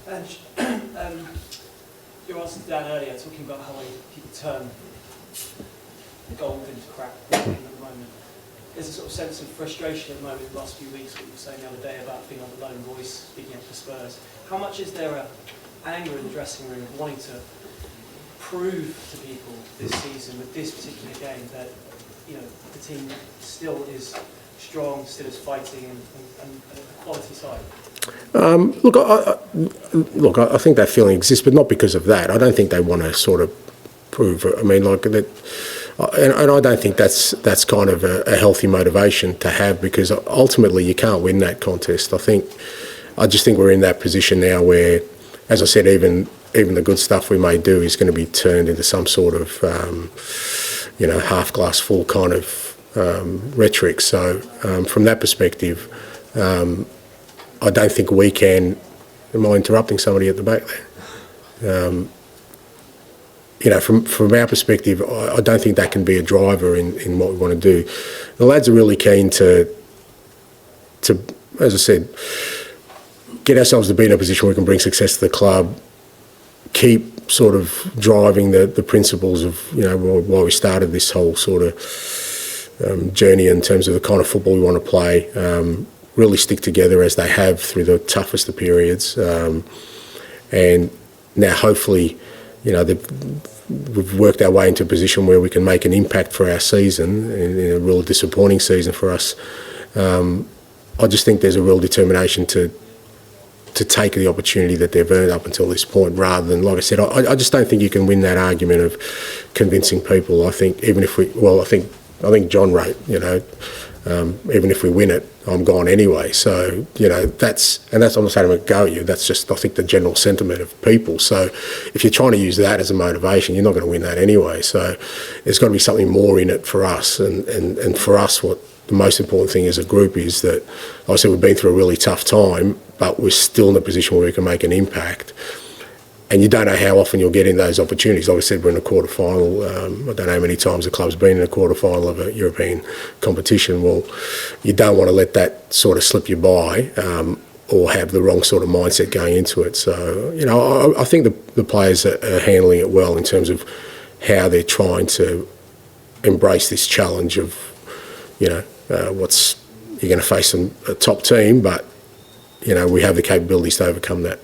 And you answered Dan earlier talking about how people turn gold into crap at the moment. There's a sort of sense of frustration at the moment in the last few weeks, what you were saying the other day about being on the lone voice, speaking up for Spurs. How much is there a anger in the dressing room of wanting to prove to people this season with this particular game that, you know, the team still is strong, still is fighting and a quality side? Look, I think that feeling exists, but not because of that. I don't think they want to sort of prove. I mean, like that, and I don't think that's kind of a healthy motivation to have, because ultimately you can't win that contest. I just think we're in that position now where, as I said, even the good stuff we may do is going to be turned into some sort of half glass full kind of rhetoric. So from that perspective, I don't think we can. Am I interrupting somebody at the back there? From our perspective, I don't think that can be a driver in what we want to do. The lads are really keen to, as I said, get ourselves to be in a position where we can bring success to the club, keep sort of driving the principles of, why we started this whole sort of journey in terms of the kind of football we want to play, really stick together as they have through the toughest of periods. And now hopefully, we've worked our way into a position where we can make an impact for our season, in a real disappointing season for us. I just think there's a real determination to take the opportunity that they've earned up until this point, rather than, like I said, I just don't think you can win that argument of convincing people. I think I think John wrote, even if we win it, I'm gone anyway. So, that's I'm not saying I'm going to go at you. That's just, I think, the general sentiment of people. So if you're trying to use that as a motivation, you're not going to win that anyway. So there's got to be something more in it for us. And for us, what the most important thing as a group is that, like I said, we've been through a really tough time, but we're still in a position where we can make an impact. And you don't know how often you'll get in those opportunities. Like I said, we're in a quarter-final. I don't know how many times the club's been in a quarter-final of a European competition. Well, you don't want to let that sort of slip you by, or have the wrong sort of mindset going into it. So, I think the players are handling it well in terms of how they're trying to embrace this challenge of, you're going to face a top team, but, we have the capabilities to overcome that.